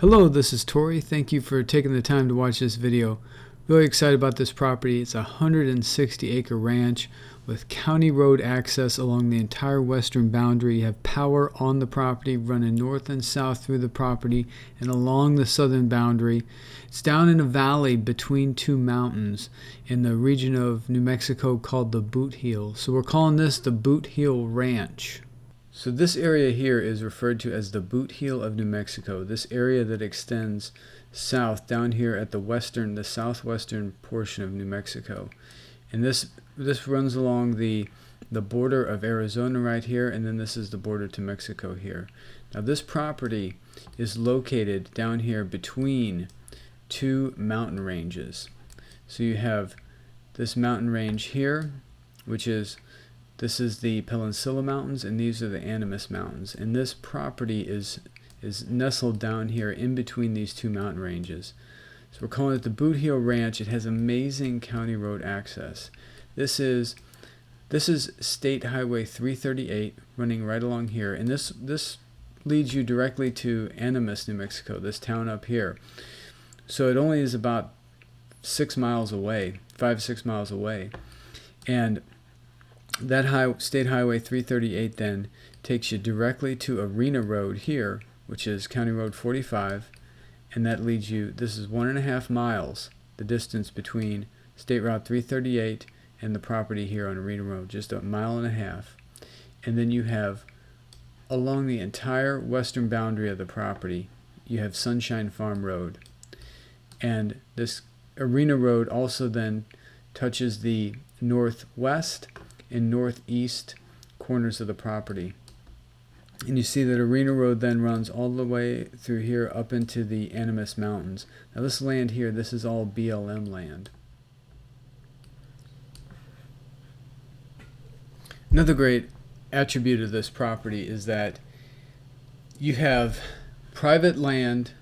Hello, this is Tori. Thank you for taking the time to watch this video. Really excited about this property. It's a 160-acre ranch with county road access along the entire western boundary. You have power on the property running north and south through the property and along the southern boundary. It's down in a valley between two mountains in the region of New Mexico called the Bootheel. So we're calling this the Bootheel Ranch. So this area here is referred to as the Bootheel of New Mexico. This area that extends south down here at the southwestern portion of New Mexico. And this runs along the border of Arizona right here, and then this is the border to Mexico here. Now this property is located down here between two mountain ranges. So you have this mountain range here, this is the Peninsula Mountains, and these are the Animas Mountains. And this property is nestled down here in between these two mountain ranges. So we're calling it the Bootheel Ranch. It has amazing county road access. This is State Highway 338 running right along here, and this leads you directly to Animas, New Mexico, this town up here. So it only is about 6 miles away, 5-6 miles away, and that State Highway 338 then takes you directly to Arena Road here, which is County Road 45, and that leads you, this is 1.5 miles, the distance between State Route 338 and the property here on Arena Road, just 1.5 miles. And then you have, along the entire western boundary of the property, you have Sunshine Farm Road. And this Arena Road also then touches the northwest and northeast corners of the property. And you see that Arena Road then runs all the way through here up into the Animas Mountains. Now this land here, this is all BLM land. Another great attribute of this property is that you have private land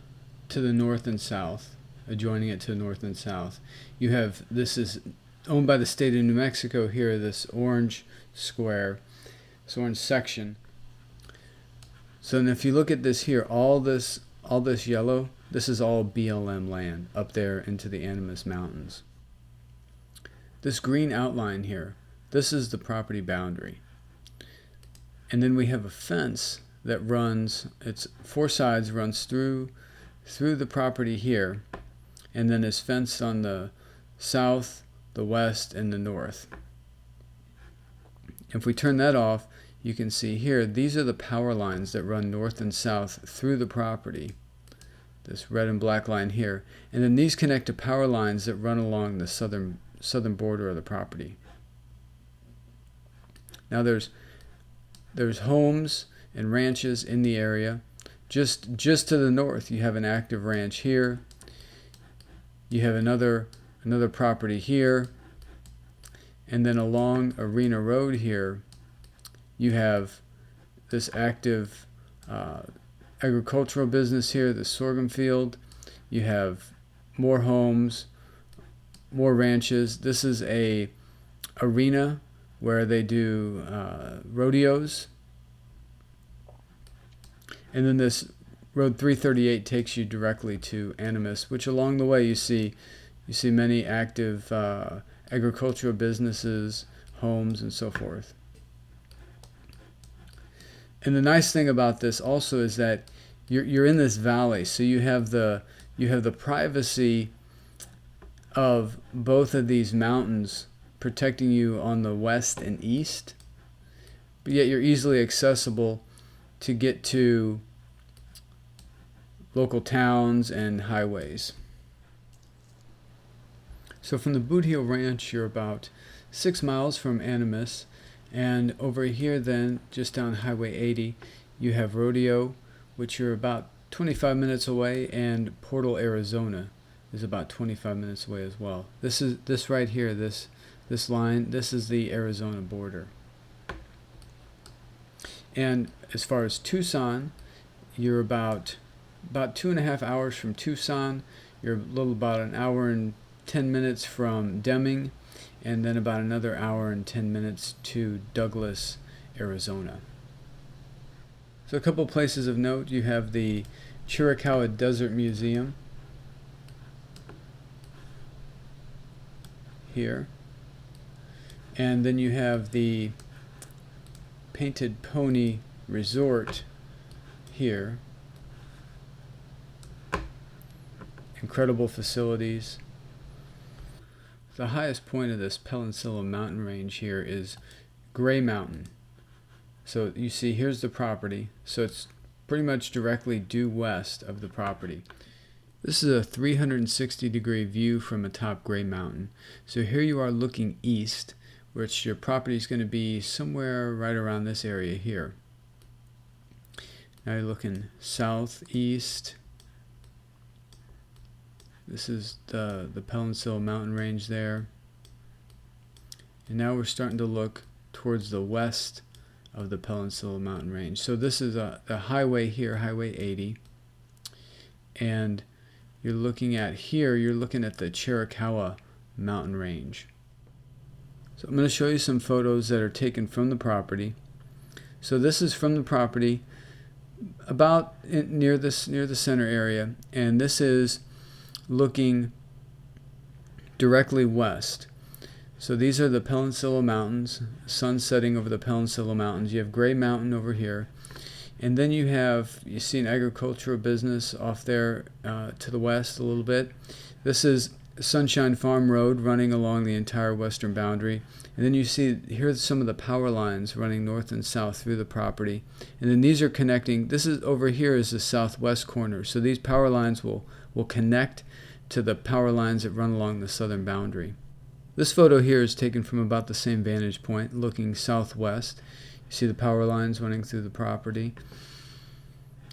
to the north and south, adjoining it to the north and south. You have, this is owned by the state of New Mexico here, this orange square, this orange section. So then if you look at this here, all this yellow, this is all BLM land up there into the Animas Mountains. This green outline here, this is the property boundary. And then we have a fence that runs, it's 4 sides, runs through the property here, and then is fenced on the south, the west, and the north. If we turn that off, you can see here, these are the power lines that run north and south through the property. This red and black line here. And then these connect to power lines that run along the southern border of the property. Now there's homes and ranches in the area. Just to the north, you have an active ranch here. You have another property here, and then along Arena Road here you have this active agricultural business here, the sorghum field. You have more homes, more ranches. This is a arena where they do rodeos, and then this Road 338 takes you directly to Animas, which along the way you see many active agricultural businesses, homes, and so forth. And the nice thing about this also is that you're in this valley, so you have the privacy of both of these mountains protecting you on the west and east, but yet you're easily accessible to get to local towns and highways. So from the Bootheel Ranch, you're about 6 miles from Animas, and over here then, just down Highway 80, you have Rodeo, which you're about 25 minutes away, and Portal, Arizona is about 25 minutes away as well. This right here, this line, this is the Arizona border. And as far as Tucson, you're about 2.5 hours from Tucson. You're about an hour and 10 minutes from Deming, and then about another hour and 10 minutes to Douglas, Arizona. So a couple places of note, you have the Chiricahua Desert Museum here. And then you have the Painted Pony Resort here. Incredible facilities. The highest point of this Peninsula mountain range here is Gray Mountain. So you see here's the property. So it's pretty much directly due west of the property. This is a 360-degree view from atop Gray Mountain. So here you are looking east, which your property is going to be somewhere right around this area here. Now you're looking southeast. This is the Peninsula mountain range there. And now we're starting to look towards the west of the Peninsula mountain range. So this is the highway here, Highway 80. And you're looking at here, you're looking at the Chiricahua mountain range. So I'm going to show you some photos that are taken from the property. So this is from the property about near the center area, and this is looking directly west. So these are the Peninsula Mountains, sun setting over the Peninsula Mountains. You have Gray Mountain over here, and then you see an agricultural business off there to the west a little bit. This is Sunshine Farm Road running along the entire western boundary. And then you see here's some of the power lines running north and south through the property. And then these are connecting. This is over here is the southwest corner. So these power lines will connect to the power lines that run along the southern boundary. This photo here is taken from about the same vantage point, looking southwest. You see the power lines running through the property.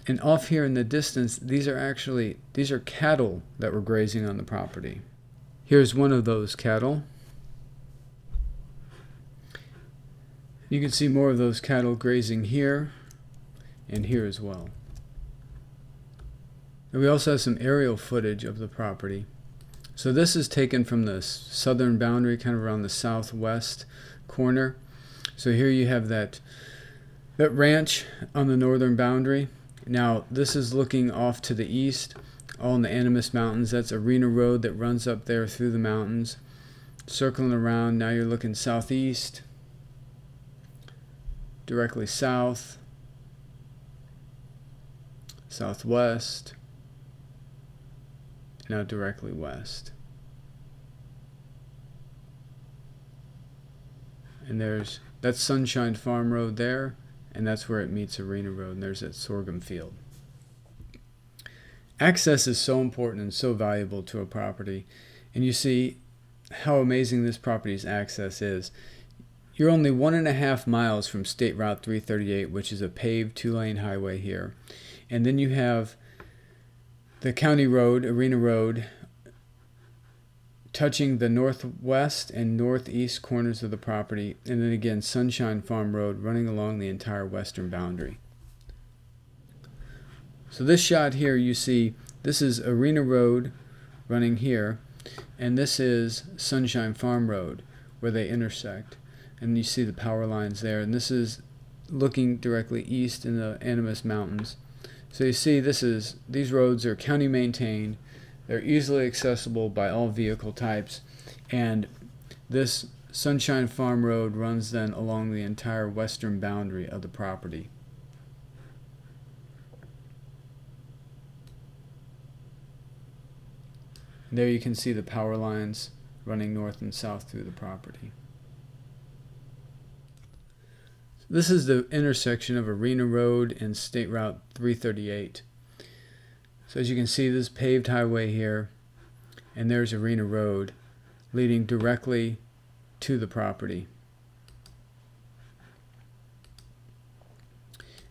And off here in the distance, these are cattle that were grazing on the property. Here's one of those cattle. You can see more of those cattle grazing here and here as well. And we also have some aerial footage of the property. So this is taken from the southern boundary, kind of around the southwest corner. So here you have that ranch on the northern boundary. Now this is looking off to the east, all in the Animas Mountains. That's Arena Road that runs up there through the mountains. Circling around, now you're looking southeast, directly south, southwest, now directly west. And that's Sunshine Farm Road there, and that's where it meets Arena Road, and there's that sorghum field. Access is so important and so valuable to a property, and you see how amazing this property's access is. You're only 1.5 miles from State Route 338, which is a paved 2-lane highway here. And then you have the county road, Arena Road, touching the northwest and northeast corners of the property. And then again, Sunshine Farm Road running along the entire western boundary. So this shot here, you see, this is Arena Road running here. And this is Sunshine Farm Road, where they intersect. And you see the power lines there. And this is looking directly east in the Animas Mountains. So you see these roads are county maintained. They're easily accessible by all vehicle types. And this Sunshine Farm Road runs then along the entire western boundary of the property. And there you can see the power lines running north and south through the property. This is the intersection of Arena Road and State Route 338. So as you can see, this paved highway here, and there's Arena Road leading directly to the property.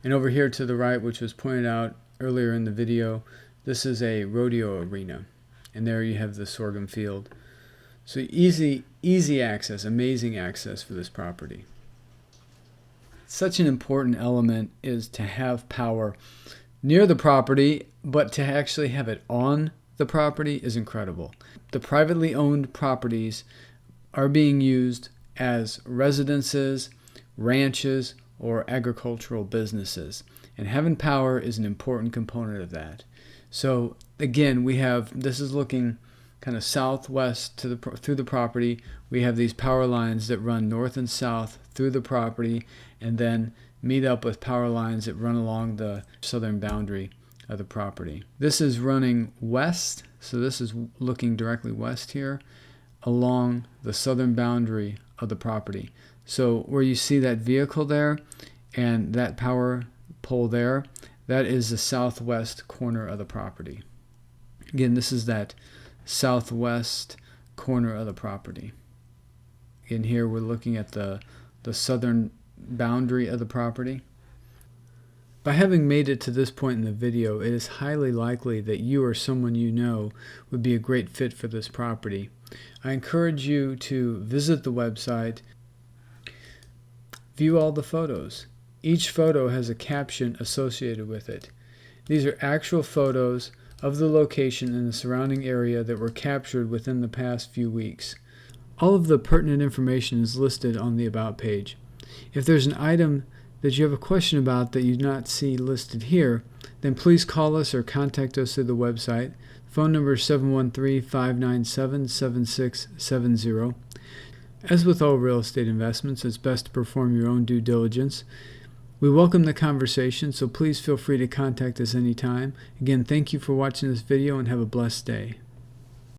And over here to the right, which was pointed out earlier in the video, this is a rodeo arena. And there you have the sorghum field. So easy access, amazing access for this property. Such an important element is to have power near the property, but to actually have it on the property is incredible. The privately owned properties are being used as residences, ranches, or agricultural businesses. And having power is an important component of that. So again, this is looking kind of southwest to through the property. We have these power lines that run north and south through the property, and then meet up with power lines that run along the southern boundary of the property. This is running west, so this is looking directly west here along the southern boundary of the property. So where you see that vehicle there and that power pole there, that is the southwest corner of the property. Again, this is that southwest corner of the property. Again, here we're looking at the southern boundary of the property. By having made it to this point in the video, it is highly likely that you or someone you know would be a great fit for this property. I encourage you to visit the website, view all the photos. Each photo has a caption associated with it. These are actual photos of the location and the surrounding area that were captured within the past few weeks. All of the pertinent information is listed on the About page. If there's an item that you have a question about that you do not see listed here, then please call us or contact us through the website. Phone number is 713-597-7670. As with all real estate investments, it's best to perform your own due diligence. We welcome the conversation, so please feel free to contact us anytime. Again, thank you for watching this video and have a blessed day.